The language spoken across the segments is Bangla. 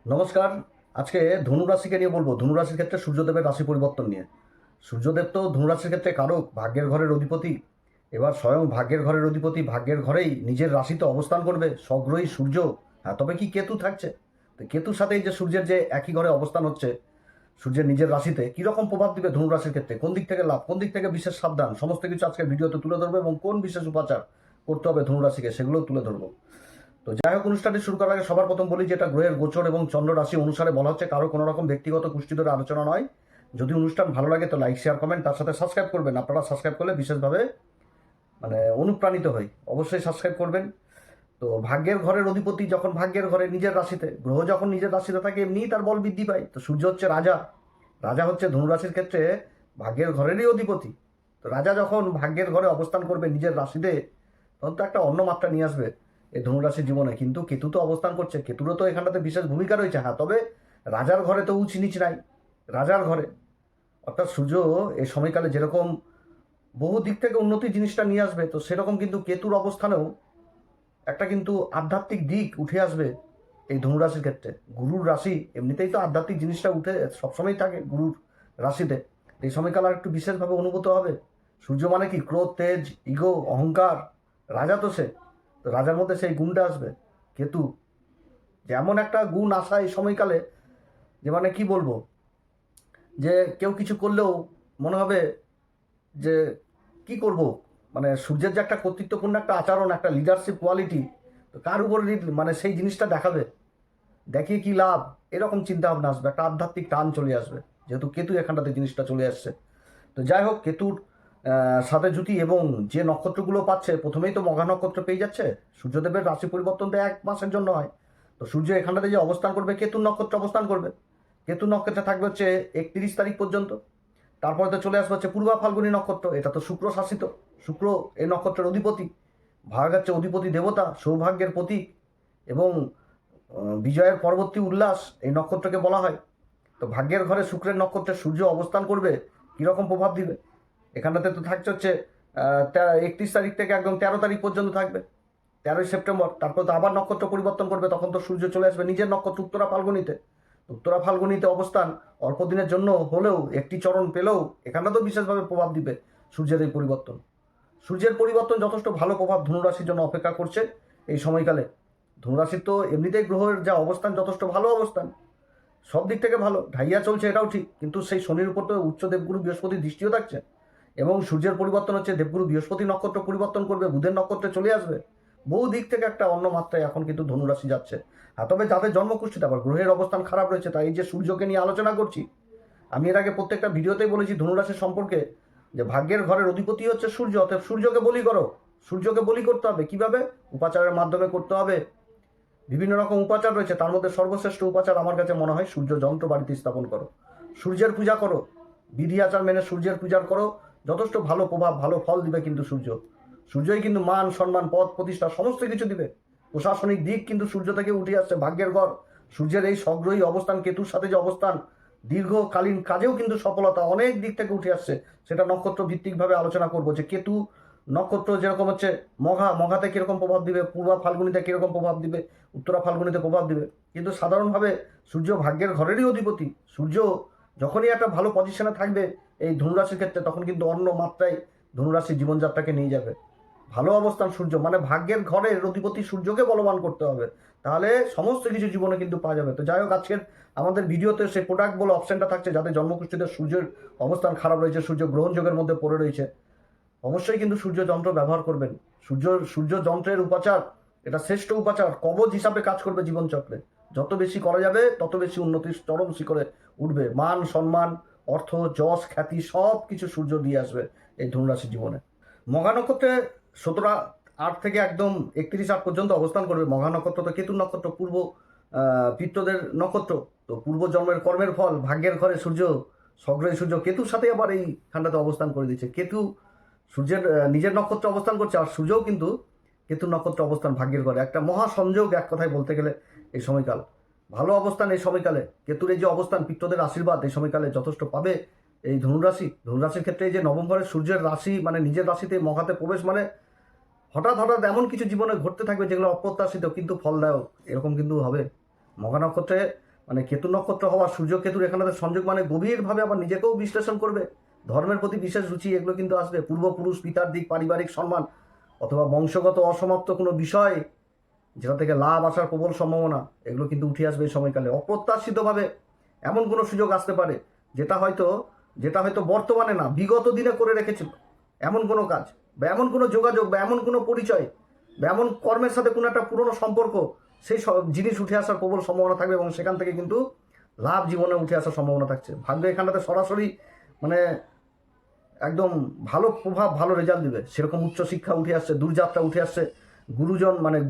নমস্কার। আজকে ধনুরাশিকে নিয়ে বলবো। ধনুরাশির ক্ষেত্রে সূর্যদেবের রাশি পরিবর্তন নিয়ে। সূর্যদেব তো ধনুরাশির ক্ষেত্রে কারক, ভাগ্যের ঘরের অধিপতি। এবার স্বয়ং ভাগ্যের ঘরের অধিপতি ভাগ্যের ঘরেই নিজের রাশিতে অবস্থান করবে, স্বগ্রহী সূর্য। হ্যাঁ, তবে কি কেতু থাকছে। তো কেতুর সাথে এই যে সূর্যের যে একই ঘরে অবস্থান হচ্ছে, সূর্যের নিজের রাশিতে কীরকম প্রভাব দিবে ধনুরাশির ক্ষেত্রে, কোন দিক থেকে লাভ, কোন দিক থেকে বিশেষ সাবধান, সমস্ত কিছু আজকের ভিডিওতে তুলে ধরবো এবং কোন বিশেষ উপাচার করতে হবে ধনুরাশিকে সেগুলোও তুলে ধরবো। তো যাই হোক, অনুষ্ঠানটি শুরু করার আগে সবার প্রথম বলি যে এটা গ্রহের গোচর এবং চন্দ্র রাশি অনুসারে বলা হচ্ছে, কারো কোনো রকম ব্যক্তিগত কুষ্টি ধরে আলোচনা নয়। যদি অনুষ্ঠান ভালো লাগে তো লাইক, শেয়ার, কমেন্ট, তার সাথে সাবস্ক্রাইব করবেন। আপনারা সাবস্ক্রাইব করলে বিশেষভাবে অনুপ্রাণিত হই, অবশ্যই সাবস্ক্রাইব করবেন। তো ভাগ্যের ঘরের অধিপতি যখন ভাগ্যের ঘরে নিজের রাশিতে, গ্রহ যখন নিজের রাশিতে থাকে এমনিই তার বল বৃদ্ধি পায়। তো সূর্য হচ্ছে রাজা, রাজা হচ্ছে ধনুরাশির ক্ষেত্রে ভাগ্যের ঘরেরই অধিপতি। তো রাজা যখন ভাগ্যের ঘরে অবস্থান করবে নিজের রাশিতে, তখন তো একটা অন্য মাত্রা নিয়ে আসবে এই ধনুরাশির জীবনে। কিন্তু কেতু তো অবস্থান করছে, কেতুরও তো এখানটাতে বিশেষ ভূমিকা রয়েছে। হ্যাঁ, তবে রাজার ঘরে তো উঁচ নিচ নাই, রাজার ঘরে অর্থাৎ সূর্য এই সময়কালে যেরকম বহু দিক থেকে উন্নতি জিনিসটা নিয়ে আসবে, তো সেরকম কিন্তু কেতুর অবস্থানেও একটা কিন্তু আধ্যাত্মিক দিক উঠে আসবে এই ধনুরাশির ক্ষেত্রে। গুরুর রাশি এমনিতেই তো আধ্যাত্মিক জিনিসটা উঠে সবসময় থাকে গুরুর রাশিতে। এই সময়কাল আর একটু বিশেষভাবে অনুভূত হবে। সূর্য মানে কি ক্রোধ, তেজ, ইগো, অহংকার, রাজা তো সে। তো রাজার মধ্যে সেই গুণটা আসবে। কেতু যেমন একটা গুণ আসা এই সময়কালে, যে কি বলবো, যে কেউ কিছু করলেও মনে হবে যে কি করব। সূর্যের যে একটা কর্তৃত্বপূর্ণ একটা আচরণ, একটা লিডারশিপ কোয়ালিটি, তো কার উপর সেই জিনিসটা দেখাবে, দেখিয়ে কি লাভ, এরকম চিন্তা ভাবনা আসবে, একটা আধ্যাত্মিক টান চলে আসবে, যেহেতু কেতু এখানটাতে জিনিসটা চলে আসছে। তো যাই হোক, কেতুর সাথে জুতি এবং যে নক্ষত্রগুলো পাচ্ছে, প্রথমেই তো মঘা নক্ষত্র পেয়ে যাচ্ছে। সূর্যদেবের রাশি পরিবর্তন তো 1 মাসের জন্য হয়। তো সূর্য এখানটাতে যে অবস্থান করবে, কেতুর নক্ষত্র অবস্থান করবে। কেতুর নক্ষত্রে থাকবে হচ্ছে 31 তারিখ পর্যন্ত। তারপরে তো চলে আসবে হচ্ছে পূর্বা ফাল্গুনী নক্ষত্র, এটা তো শুক্র শাসিত। শুক্র এই নক্ষত্রের অধিপতি, ভাগ হচ্ছে অধিপতি দেবতা, সৌভাগ্যের প্রতীক এবং বিজয়ের পরবর্তী উল্লাস এই নক্ষত্রকে বলা হয়। তো ভাগ্যের ঘরে শুক্রের নক্ষত্রে সূর্য অবস্থান করবে, কীরকম প্রভাব দিবে এখানটাতে তো থাকছে হচ্ছে 31 তারিখ থেকে একদম 13 তারিখ পর্যন্ত থাকবে, 13ই সেপ্টেম্বর। তারপর তো আবার নক্ষত্র পরিবর্তন করবে, তখন তো সূর্য চলে আসবে নিজের নক্ষত্র উত্তরা ফাল্গুনিতে। উত্তরা ফাল্গুনিতে অবস্থান অল্প দিনের জন্য হলেও, একটি চরণ পেলেও এখানটাতেও বিশেষভাবে প্রভাব দিবে সূর্যের এই পরিবর্তন। সূর্যের পরিবর্তন যথেষ্ট ভালো প্রভাব ধনুরাশির জন্য অপেক্ষা করছে এই সময়কালে। ধনুরাশির তো এমনিতেই গ্রহের যা অবস্থান যথেষ্ট ভালো অবস্থান, সব দিক থেকে ভালো, ঢাইয়া চলছে এটাও ঠিক। কিন্তু সেই শনির উপর তো উচ্চ দেবগুরু বৃহস্পতির দৃষ্টিও থাকছে এবং সূর্যের পরিবর্তন হচ্ছে দেবগুরু বৃহস্পতি নক্ষত্র পরিবর্তন করবে, বুধের নক্ষত্রে চলে আসবে। বহু দিক থেকে একটা অন্য মাত্রায় এখন কিন্তু ধনুরাশি যাচ্ছে। আর তবে যাদের জন্মকুষ্ঠিতে আবার গ্রহের অবস্থান খারাপ রয়েছে, তাই এই যে সূর্যকে নিয়ে আলোচনা করছি, আমি এর আগে প্রত্যেকটা ভিডিওতেই বলেছি ধনুরাশির সম্পর্কে, যে ভাগ্যের ঘরের অধিপতি হচ্ছে সূর্য। অতএব সূর্যকে বলি করো, সূর্যকে বলি করতে হবে। কিভাবে? উপাচারের মাধ্যমে করতে হবে। বিভিন্ন রকম উপাচার রয়েছে, তার মধ্যে সর্বশ্রেষ্ঠ উপাচার আমার কাছে মনে হয় সূর্য যন্ত্র বাড়িতে স্থাপন করো, সূর্যের পূজা করো, বিধি আচার মেনে সূর্যের পূজা করো। যথেষ্ট ভালো প্রভাব, ভালো ফল দিবে কিন্তু সূর্য। সূর্যই কিন্তু মান, সম্মান, পদ, প্রতিষ্ঠা সমস্ত কিছু দিবে। প্রশাসনিক দিক কিন্তু সূর্য থেকে উঠে আসছে ভাগ্যের ঘর। সূর্যের এই স্বগ্রহী অবস্থান, কেতুর সাথে যে অবস্থান, দীর্ঘকালীন কাজেও কিন্তু সফলতা অনেক দিক থেকে উঠে আসছে। সেটা নক্ষত্র ভিত্তিকভাবে আলোচনা করবো, যে কেতু নক্ষত্র যেরকম হচ্ছে মঘাতে কিরকম প্রভাব দিবে, পূর্বা ফাল্গুনিতে কিরকম প্রভাব দিবে, উত্তরা ফাল্গুনিতে প্রভাব দিবে। কিন্তু সাধারণভাবে সূর্য ভাগ্যের ঘরেরই অধিপতি। সূর্য যখনই একটা ভালো পজিশনে থাকবে এই ধনুরাশির ক্ষেত্রে, তখন কিন্তু অন্য মাত্রায় ধনুরাশির জীবনযাত্রাকে নিয়ে যাবে। ভালো অবস্থান সূর্য মানে ভাগ্যের ঘরের অধিপতি সূর্যকে বলবান করতে হবে, তাহলে সমস্ত কিছু জীবনে কিন্তু পাওয়া যাবে। তো যাই হোক, আজকের আমাদের ভিডিওতে সেই প্রোডাক্ট বলে অপশনটা থাকছে, যাদের জন্মকুষ্ঠিতে সূর্যের অবস্থান খারাপ রয়েছে, সূর্য গ্রহণ যোগের মধ্যে পড়ে রয়েছে, অবশ্যই কিন্তু সূর্য যন্ত্র ব্যবহার করবেন। সূর্য যন্ত্রের উপাচার এটা শ্রেষ্ঠ উপাচার, কবচ হিসাবে কাজ করবে জীবনচক্রে। যত বেশি করা যাবে তত বেশি উন্নতির চরম শিখরে উঠবে। মান, সম্মান, অর্থ, যশ, খ্যাতি সব কিছু সূর্য দিয়ে আসবে এই ধনুরাশি জীবনে। মঘা নক্ষত্রে 17/8 থেকে একদম 31/8 পর্যন্ত অবস্থান করবে। মঘা নক্ষত্র তো কেতু নক্ষত্র, পূর্ব পিতৃদের নক্ষত্র। তো পূর্ব জন্মের কর্মের ফল, ভাগ্যের ঘরে সূর্য, স্বগ্রহী সূর্য কেতুর সাথে আবার এই খান্ডাতে অবস্থান করে দিচ্ছে। কেতু সূর্যের নিজের নক্ষত্র অবস্থান করছে, আর সূর্যও কিন্তু কেতু নক্ষত্র অবস্থান ভাগ্যের ঘরে। একটা মহা সংযোগ এক কথায় বলতে গেলে এই সময়কাল। ভালো অবস্থান এই সময়কালে। কেতুর এই যে অবস্থান, পিত্রদের আশীর্বাদ এই সময়কালে যথেষ্ট পাবে এই ধনুরাশির ক্ষেত্রে। এই যে নবম ঘরে সূর্যের রাশি মানে নিজের রাশিতে মঘাতে প্রবেশ, মানে হঠাৎ হঠাৎ এমন কিছু জীবনে ঘটতে থাকবে যেগুলো অপ্রত্যাশিত কিন্তু ফলদায়ক, এরকম কিন্তু হবে। মঘা নক্ষত্রে মানে কেতু নক্ষত্র হওয়া, সূর্য কেতুর এখানে সংযোগ মানে গভীরভাবে আবার নিজেকেও বিশ্লেষণ করবে, ধর্মের প্রতি বিশেষ রুচি এগুলো কিন্তু আসবে, পূর্বপুরুষ, পিতার দিক, পারিবারিক সম্মান অথবা বংশগত অসমাপ্ত কোনো বিষয় যেটা থেকে লাভ আসার প্রবল সম্ভাবনা এগুলো কিন্তু উঠে আসবে এই সময়কালে। অপ্রত্যাশিতভাবে এমন কোনো সুযোগ আসতে পারে যেটা হয়তো বর্তমানে না, বিগত দিনে করে রেখেছিল এমন কোনো কাজ বা এমন কোনো যোগাযোগ বা এমন কোনো পরিচয় বা এমন কর্মের সাথে কোনো একটা পুরনো সম্পর্ক, সেই সব জিনিস উঠে আসার প্রবল সম্ভাবনা থাকবে এবং সেখান থেকে কিন্তু লাভ জীবনে উঠে আসার সম্ভাবনা থাকছে। ভাগ্য এখানটাতে সরাসরি মানে একদম ভালো প্রভাব, ভালো রেজাল্ট দিবে, সেরকম উচ্চশিক্ষা উঠে আসছে, দূরযাত্রা উঠে আসছে,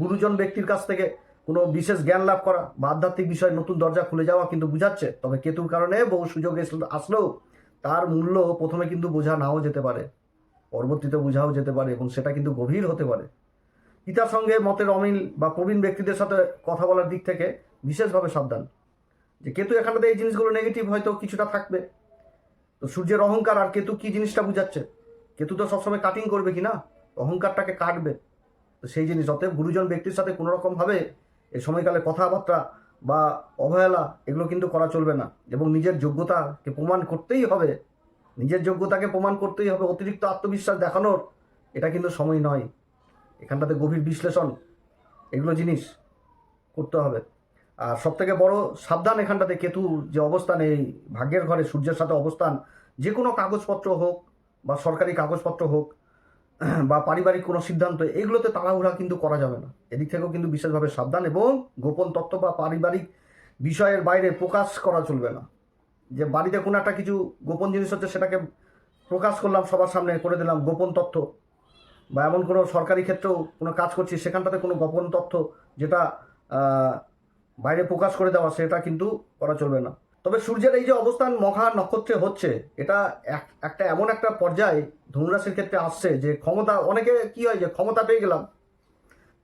গুরুজন ব্যক্তির কাছ থেকে কোনো বিশেষ জ্ঞান লাভ করা বা আধ্যাত্মিক বিষয়ে নতুন দরজা খুলে যাওয়া কিন্তু বুঝাচ্ছে। তবে কেতুর কারণে বহু সুযোগ আসলেও তার মূল্য প্রথমে কিন্তু বোঝা নাও যেতে পারে, পরবর্তীতে বোঝাও যেতে পারে এবং সেটা কিন্তু গভীর হতে পারে। পিতার সঙ্গে মতের অমিল বা প্রবীণ ব্যক্তিদের সাথে কথা বলার দিক থেকে বিশেষভাবে সাবধান। যে কেতু এখানটাতে এই জিনিসগুলো নেগেটিভ হয়তো কিছুটা থাকবে। তো সূর্যের অহংকার আর কেতু কি জিনিসটা বুঝাচ্ছে? কেতু তো সবসময় কাটিং করবে কি না, অহংকারটাকে কাটবে। তো সেই জিনিস, অতএব গুরুজন ব্যক্তির সাথে কোনো রকমভাবে এই সময়কালে কথাবার্তা বা অবহেলা এগুলো কিন্তু করা চলবে না এবং নিজের যোগ্যতাকে প্রমাণ করতেই হবে, অতিরিক্ত আত্মবিশ্বাস দেখানোর এটা কিন্তু সময় নয়। এখানটাতে গভীর বিশ্লেষণ এগুলো জিনিস করতে হবে। আর সব থেকে বড় সাবধান এখানটাতে কেতু যে অবস্থান, এই ভাগ্যের ঘরে সূর্যের সাথে অবস্থান, যে কোনো কাগজপত্র হোক বা সরকারি কাগজপত্র হোক বা পারিবারিক কোনো সিদ্ধান্ত, এগুলোতে তাড়াহুড়া কিন্তু করা যাবে না। এদিক থেকেও কিন্তু বিশেষভাবে সাবধান এবং গোপন তথ্য বা পারিবারিক বিষয়ের বাইরে প্রকাশ করা চলবে না। যে বাড়িতে কোনো একটা কিছু গোপন জিনিস হচ্ছে সেটাকে প্রকাশ করলাম, সবার সামনে করে দিলাম গোপন তথ্য, বা এমন কোনো সরকারি ক্ষেত্রেও কোনো কাজ করছি সেখানটাতে কোনো গোপন তথ্য যেটা বাইরে প্রকাশ করে দেওয়া, সেটা কিন্তু করা চলবে না। তবে সূর্যের এই যে অবস্থান মঘা নক্ষত্রে হচ্ছে, এটা একটা এমন একটা পর্যায়ে ধনুরাশির ক্ষেত্রে আসছে যে ক্ষমতা, অনেকে কি হয় যে ক্ষমতা পেয়ে গেলাম,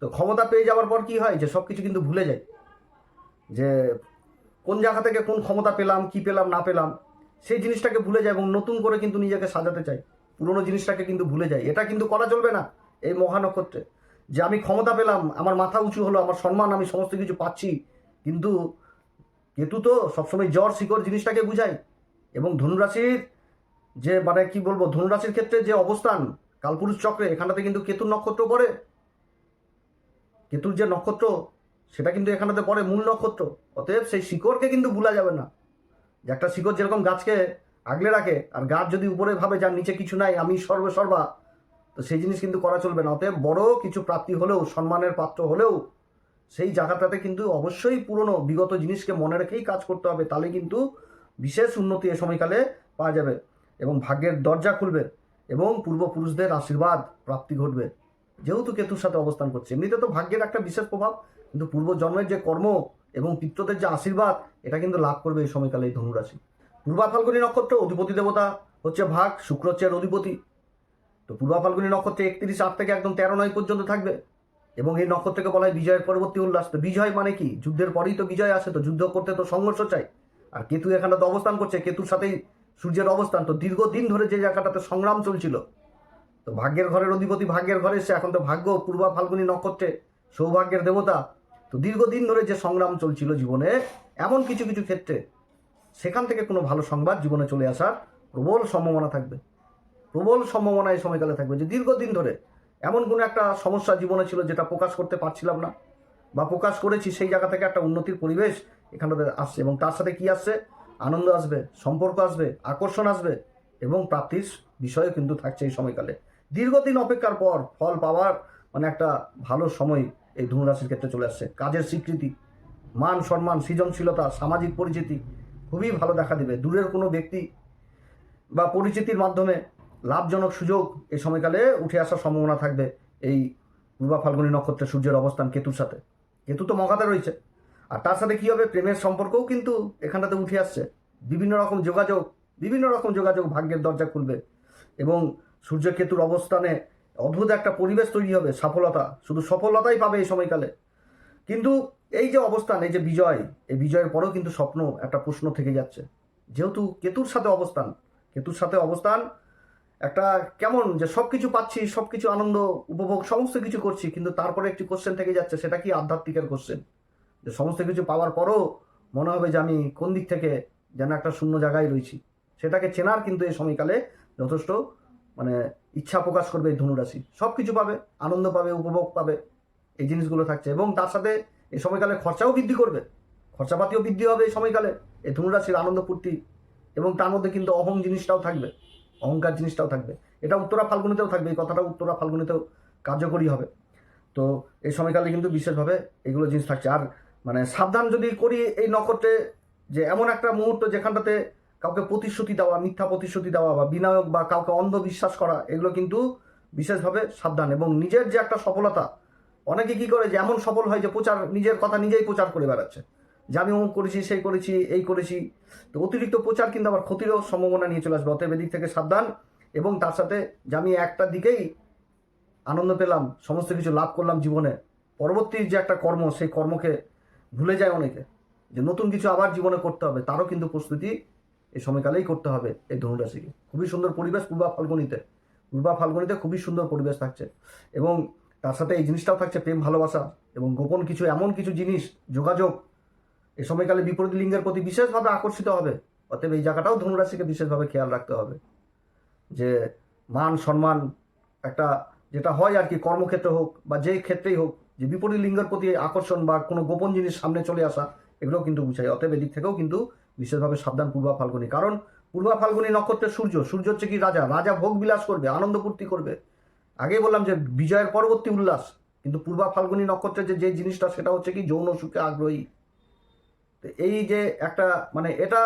তো ক্ষমতা পেয়ে যাওয়ার পর কি হয় যে সব কিছু কিন্তু ভুলে যায়, যে কোন জায়গা থেকে কোন ক্ষমতা পেলাম, কি পেলাম না পেলাম, সেই জিনিসটাকে ভুলে যায় এবং নতুন করে কিন্তু নিজেকে সাজাতে চাই, পুরোনো জিনিসটাকে কিন্তু ভুলে যায়। এটা কিন্তু করা চলবে না এই মহা নক্ষত্রে, যে আমি ক্ষমতা পেলাম, আমার মাথা উঁচু হলো, আমার সম্মান, আমি সমস্ত কিছু পাচ্ছি, কিন্তু কেতু তো সবসময় জ্বর শিকড় জিনিসটাকে বুঝায়। এবং ধনুরাশির যে মানে কি বলবো, ধনুরাশির ক্ষেত্রে যে অবস্থান কালপুরুষ চক্রে, এখানটাতে কিন্তু কেতুর নক্ষত্র পড়ে, কেতুর যে নক্ষত্র সেটা কিন্তু এখানটাতে পড়ে মূল নক্ষত্র। অতএব সেই শিকড়কে কিন্তু ভুলা যাবে না, যে একটা শিকড় যেরকম গাছকে আগলে রাখে, আর গাছ যদি উপরে ভাবে যার নিচে কিছু নাই, আমি সর্বা, তো সেই জিনিস কিন্তু করা চলবে না। অতএব বড় কিছু প্রাপ্তি হলেও, সম্মানের পাত্র হলেও, সেই জায়গাটাতে কিন্তু অবশ্যই পুরনো বিগত জিনিসকে মনে রেখেই কাজ করতে হবে, তাহলে কিন্তু বিশেষ উন্নতি এ সময়কালে পাওয়া যাবে এবং ভাগ্যের দরজা খুলবে এবং পূর্বপুরুষদের আশীর্বাদ প্রাপ্তি ঘটবে। যেহেতু কেতুর সাথে অবস্থান করছে, এমনিতে তো ভাগ্যের একটা বিশেষ প্রভাব, কিন্তু পূর্বজন্মের যে কর্ম এবং পিতৃদের যে আশীর্বাদ, এটা কিন্তু লাভ করবে এই সময়কালে এই ধনুরাশি। পূর্বা ফাল্গুনী নক্ষত্র অধিপতি দেবতা হচ্ছে ভাগ, শুক্র হচ্ছে এর অধিপতি। তো পূর্বা ফাল্গুনী নক্ষত্রে 31/8 থেকে একদম 13/9 পর্যন্ত থাকবে এবং এই নক্ষত্রকে বলা হয় বিজয়ের পরবর্তী উল্লাস। তো বিজয় মানে কি? যুদ্ধের পরেই তো বিজয় আসে, তো যুদ্ধ করতে তো সংঘর্ষ চাই। আর কেতু এখানে তো অবস্থান করছে, কেতুর সাথেই সূর্যের অবস্থান, তো দীর্ঘদিন ধরে যে জায়গাটাতে সংগ্রাম চলছিল, তো ভাগ্যের ঘরের অধিপতি ভাগ্যের ঘরে এসে এখন তো ভাগ্য পূর্বা ফাল্গুনী নক্ষত্রে সৌভাগ্যের দেবতা, তো দীর্ঘদিন ধরে যে সংগ্রাম চলছিল জীবনে, এমন কিছু কিছু ক্ষেত্রে সেখান থেকে কোনো ভালো সংবাদ জীবনে চলে আসার প্রবল সম্ভাবনা থাকবে, প্রবল সম্ভাবনা এই সময়কালে থাকবে। যে দীর্ঘদিন ধরে এমন কোনো একটা সমস্যা জীবনে ছিল যেটা প্রকাশ করতে পারছিলাম না বা প্রকাশ করেছি, সেই জায়গা থেকে একটা উন্নতির পরিবেশ এখানটাতে আসছে এবং তার সাথে কি আসছে? আনন্দ আসবে, সম্পর্ক আসবে, আকর্ষণ আসবে এবং প্রাপ্তির বিষয় কিন্তু থাকছে এই সময়কালে। দীর্ঘদিন অপেক্ষার পর ফল পাওয়ার মানে একটা ভালো সময় এই ধনুরাশির ক্ষেত্রে চলে আসছে। কাজের স্বীকৃতি, মান সম্মান, সৃজনশীলতা, সামাজিক পরিচিতি খুবই ভালো দেখা দেবে। দূরের কোনো ব্যক্তি বা পরিচিতির মাধ্যমে লাভজনক সুযোগ এই সময়কালে উঠে আসার সম্ভাবনা থাকবে এই পূর্বা ফাল্গুনী নক্ষত্রে সূর্যের অবস্থান কেতুর সাথে। কেতু তো মগাতে রয়েছে, আর তার সাথে কী হবে? প্রেমের সম্পর্কও কিন্তু এখানটাতে উঠে আসছে। বিভিন্ন রকম যোগাযোগ ভাগ্যের দরজা খুলবে এবং সূর্য কেতুর অবস্থানে অদ্ভুত একটা পরিবেশ তৈরি হবে। শুধু সফলতাই পাবে এই সময়কালে। কিন্তু এই যে অবস্থান, এই যে বিজয়, এই বিজয়ের পরেও কিন্তু স্বপ্ন, একটা প্রশ্ন থেকে যাচ্ছে। যেহেতু কেতুর সাথে অবস্থান একটা কেমন, যে সব কিছু পাচ্ছি, সব কিছু আনন্দ উপভোগ সমস্ত কিছু করছি, কিন্তু তারপরে একটি কোশ্চেন থেকে যাচ্ছে, সেটা কি আধ্যাত্মিকের কোশ্চেন, যে সমস্ত কিছু পাওয়ার পরও মনে হবে যে আমি কোন দিক থেকে যেন একটা শূন্য জায়গায় রয়েছি। সেটাকে চেনার কিন্তু এই সময়কালে যথেষ্ট মানে ইচ্ছা প্রকাশ করবে এই ধনুরাশি। সব কিছু পাবে, আনন্দ পাবে, উপভোগ পাবে, এই জিনিসগুলো থাকছে। এবং তার সাথে এই সময়কালে খরচাও বৃদ্ধি করবে, খরচাপাতিও বৃদ্ধি হবে এই সময়কালে এই ধনুরাশির আনন্দ ফুর্তি। এবং তার মধ্যে কিন্তু অহং জিনিসটাও থাকবে, অহংকার জিনিসটাও থাকবে। এটা উত্তরা ফাল্গুনিতেও থাকবে, এই কথাটা উত্তরা ফাল্গুনিতেও কার্যকরী হবে। তো এই সময়কালে কিন্তু বিশেষভাবে এগুলো জিনিস থাকছে। আর মানে সাবধান যদি করি এই নক্ষত্রে, যে এমন একটা মুহূর্ত যেখানটাতে কাউকে প্রতিশ্রুতি দেওয়া, মিথ্যা প্রতিশ্রুতি দেওয়া বা বিনায়ক বা কাউকে অন্ধবিশ্বাস করা, এগুলো কিন্তু বিশেষভাবে সাবধান। এবং নিজের যে একটা সফলতা, অনেকে কি করে যে এমন সফল হয় যে প্রচার, নিজের কথা নিজেই প্রচার করে বেড়াচ্ছে যে আমি অমুক করেছি, সেই করেছি, এই করেছি। তো অতিরিক্ত প্রচার কিন্তু আবার ক্ষতিরও সম্ভাবনা নিয়ে চলে আসবে। অতএব এদিক থেকে সাবধান। এবং তার সাথে যে আমি একটা দিকেই আনন্দ পেলাম, সমস্ত কিছু লাভ করলাম জীবনে, পরবর্তী যে একটা কর্ম, সেই কর্মকে ভুলে যায় অনেকে, যে নতুন কিছু আবার জীবনে করতে হবে, তারও কিন্তু প্রস্তুতি এই সময়কালেই করতে হবে এই ধনুরাশিকে। খুবই সুন্দর পরিবেশ পূর্বা ফাল্গুনিতে, পূর্বা ফাল্গুনিতে খুবই সুন্দর পরিবেশ থাকছে। এবং তার সাথে এই জিনিসটাও থাকছে প্রেম ভালোবাসা এবং গোপন কিছু, এমন কিছু জিনিস, যোগাযোগ এই সময়কালে বিপরীত লিঙ্গের প্রতি বিশেষভাবে আকর্ষিত হবে। অতএব এই জায়গাটাও ধনুরাশিকে বিশেষভাবে খেয়াল রাখতে হবে, যে মান সম্মান একটা যেটা হয় আর কি, কর্মক্ষেত্রে হোক বা যেই ক্ষেত্রেই হোক, যে বিপরীত লিঙ্গের প্রতি আকর্ষণ বা কোনো গোপন জিনিস সামনে চলে আসা, এগুলো কিন্তু বুঝায়। অতএব এদিক থেকেও কিন্তু বিশেষভাবে সাবধান পূর্বা ফাল্গুনি। কারণ পূর্বা ফাল্গুনি নক্ষত্রের সূর্য, সূর্য হচ্ছে কি রাজা, রাজা ভোগ বিলাস করবে, আনন্দ ফুর্তি করবে। আগেই বললাম যে বিজয়ের পরবর্তী উল্লাস। কিন্তু পূর্বা ফাল্গুনি নক্ষত্রের যে জিনিসটা, সেটা হচ্ছে কি যৌন সুখে আগ্রহী। তো এই যে একটা মানে এটা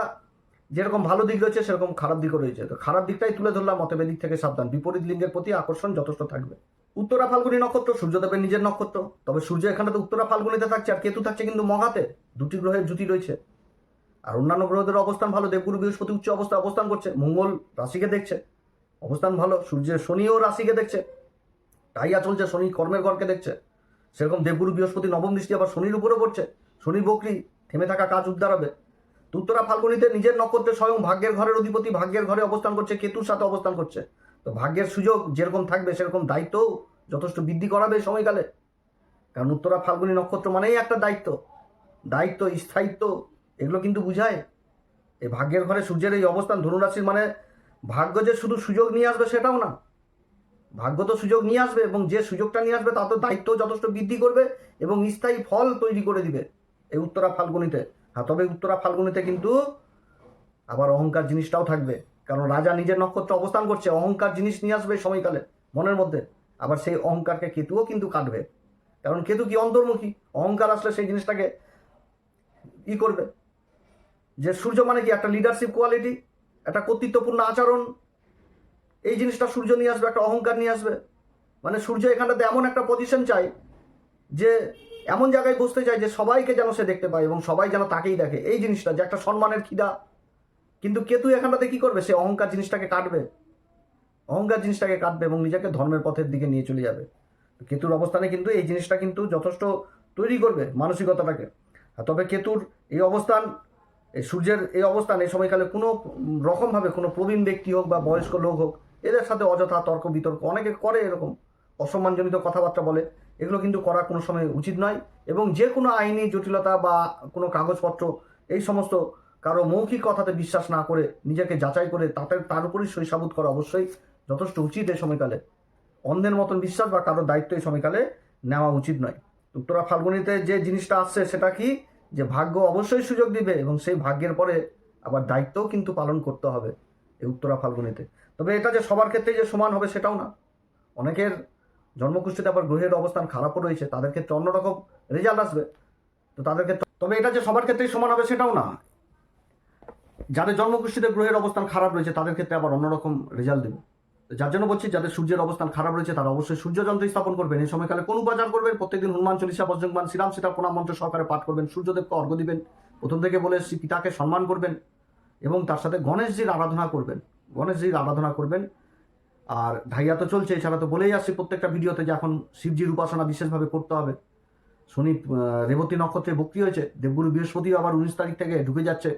যেরকম ভালো দিক রয়েছে, সেরকম খারাপ দিকও রয়েছে। তো খারাপ দিকটাই তুলে ধরলাম। অতএব দিক থেকে সাবধান, বিপরীত লিঙ্গের প্রতি আকর্ষণ যথেষ্ট থাকবে। উত্তরা ফাল্গুনি নক্ষত্র, সূর্যদেবের নিজের নক্ষত্র। তবে সূর্য এখানে তো উত্তরা ফাল্গুনিতে থাকছে, আর কেতু থাকছে কিন্তু মঘাতে। দুটি গ্রহের জুতি রয়েছে। আর অন্যান্য গ্রহদের অবস্থান ভালো, দেবগুরু বৃহস্পতি উচ্চ অবস্থায় অবস্থান করছে, মঙ্গল রাশিকে দেখছে, অবস্থান ভালো। সূর্যের শনিও রাশিকে দেখছে, টাইয়া চলছে, শনি কর্মের ঘরকে দেখছে। সেরকম দেবগুরু বৃহস্পতি নবম দৃষ্টি আবার শনির উপরে পড়ছে। শনি বকরি, থেমে থাকা কাজ উদ্ধার হবে। তো উত্তরা ফাল্গুনিতে নিজের নক্ষত্রে স্বয়ং ভাগ্যের ঘরের অধিপতি ভাগ্যের ঘরে অবস্থান করছে, কেতুর সাথে অবস্থান করছে। তো ভাগ্যের সুযোগ যেরকম থাকবে, সেরকম দায়িত্বও যথেষ্ট বৃদ্ধি করাবে এই সময়কালে। কারণ উত্তরা ফাল্গুনি নক্ষত্র মানেই একটা দায়িত্ব, দায়িত্ব, স্থায়িত্ব, এগুলো কিন্তু বুঝায়। এই ভাগ্যের ঘরে সূর্যের এই অবস্থান ধনুরাশির মানে ভাগ্য যে শুধু সুযোগ নিয়ে আসবে সেটাও না। ভাগ্য তো সুযোগ নিয়ে আসবে, এবং যে সুযোগটা নিয়ে আসবে তার তো দায়িত্ব যথেষ্ট বৃদ্ধি করবে এবং স্থায়ী ফল তৈরি করে দিবে এই উত্তরা ফাল্গুনিতে। হ্যাঁ, তবে উত্তরা ফাল্গুনিতে কিন্তু আবার অহংকার জিনিসটাও থাকবে। কারণ রাজা নিজের নক্ষত্রে অবস্থান করছে, অহংকার জিনিস নিয়ে আসবে সময়কালে মনের মধ্যে। আবার সেই অহংকারকে কেতুও কিন্তু কাটবে। কারণ কেতু কি অন্তর্মুখী, অহংকার আসলে সেই জিনিসটাকে করবে। যে সূর্য মানে কি একটা লিডারশিপ কোয়ালিটি, একটা কর্তৃত্বপূর্ণ আচরণ, এই জিনিসটা সূর্য নিয়ে আসবে, একটা অহংকার নিয়ে আসবে। মানে সূর্য এখানটাতে এমন একটা পজিশন চাই, যে এমন জায়গায় বসতে চায় যে সবাইকে যেন সে দেখতে পায় এবং সবাই যেন তাকেই দেখে, এই জিনিসটা যে একটা সম্মানের খিদা। কিন্তু কেতু এখানটাতে কি করবে, সে অহংকার জিনিসটাকে কাটবে, অহংকার জিনিসটাকে কাটবে এবং নিজেকে ধর্মের পথের দিকে নিয়ে চলে যাবে। কেতুর অবস্থানে কিন্তু এই জিনিসটা কিন্তু যথেষ্ট তৈরি করবে মানসিকতাটাকে। তবে কেতুর এই অবস্থান, এই সূর্যের এই অবস্থান এই সময়কালে কোনো রকমভাবে কোনো প্রবীণ ব্যক্তি হোক বা বয়স্ক লোক হোক, এদের সাথে অযথা তর্ক বিতর্ক অনেকে করে, এরকম অসম্মানজনিত কথাবার্তা বলে, এগুলো কিন্তু করা কোনো সময় উচিত নয়। এবং যে কোনো আইনি জটিলতা বা কোনো কাগজপত্র, এই সমস্ত কারো মৌখিক কথাতে বিশ্বাস না করে নিজেকে যাচাই করে তার উপরই সই করা অবশ্যই যথেষ্ট উচিত এই সময়কালে। অন্ধের মতন বিশ্বাস বা কারোর দায়িত্ব এই সময়কালে নেওয়া উচিত নয়। উত্তরা ফাল্গুনিতে যে জিনিসটা আসছে সেটা কি, যে ভাগ্য অবশ্যই সুযোগ দিবে এবং সেই ভাগ্যের পরে আবার দায়িত্বও কিন্তু পালন করতে হবে এই উত্তরা ফাল্গুনিতে। তবে এটা যে সবার ক্ষেত্রে যে সমান হবে সেটাও না। অনেকের জন্মকুষ্ঠিতে আবার গ্রহের অবস্থান খারাপও রয়েছে, তাদের ক্ষেত্রে অন্যরকম রেজাল্ট আসবে। তো তাদের ক্ষেত্রে, তবে এটা যে সবার ক্ষেত্রেই সমান হবে সেটাও না। যাদের জন্মকুষ্ঠিতে গ্রহের অবস্থান খারাপ রয়েছে তাদের ক্ষেত্রে আবার অন্যরকম রেজাল্ট দেবে। যার জন্য বলছি, যাদের সূর্যের অবস্থান খারাপ রয়েছে তারা অবশ্যই সূর্য যন্ত্র স্থাপন করবেন। এই সময়কালে কোন উপাচার করবেন, প্রত্যেকদিন হনুমান চল্লিশা, বজ্রংবাণ, শ্রীরাম সীতা প্রণাম মন্ত্র সহকারে পাঠ করবেন। সূর্যদেবকে অর্ঘ্য দিবেন, প্রথম থেকে বলে শ্রী পিতাকে সম্মান করবেন এবং তার সাথে গণেশজির আরাধনা করবেন, গণেশজির আরাধনা করবেন। আর ঢাইয়া তো চলছে, এছাড়া তো বলেই আসছি প্রত্যেকটা ভিডিওতে যে এখন শিবজির উপাসনা বিশেষভাবে করতে হবে। শনি রেবতী নক্ষত্রে বক্রি হয়েছে, দেবগুরু বৃহস্পতিও আবার 19 তারিখ থেকে ঢুকে যাচ্ছে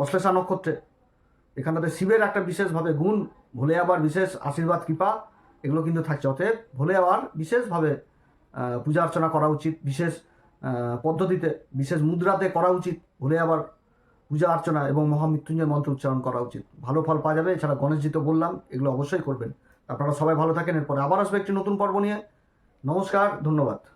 অশ্লেষা নক্ষত্রে। এখানটাতে শিবের একটা বিশেষভাবে গুণ, ভোলে আবার বিশেষ আশীর্বাদ কৃপা, এগুলো কিন্তু থাকছে। অতএব ভোলে আবার বিশেষভাবে পূজা অর্চনা করা উচিত, বিশেষ পদ্ধতিতে বিশেষ মুদ্রাতে করা উচিত, ভুলে আবার পূজা অর্চনা এবং মহামৃত্যুঞ্জয় মন্ত্র উচ্চারণ করা উচিত। ভালো ফল পাওয়া যাবে। এছাড়া গণেশজি তো বললাম, এগুলো অবশ্যই করবেন। আপনারা সবাই ভালো থাকেন। এরপরে আবার আসবে একটি নতুন পর্ব নিয়ে। নমস্কার, ধন্যবাদ।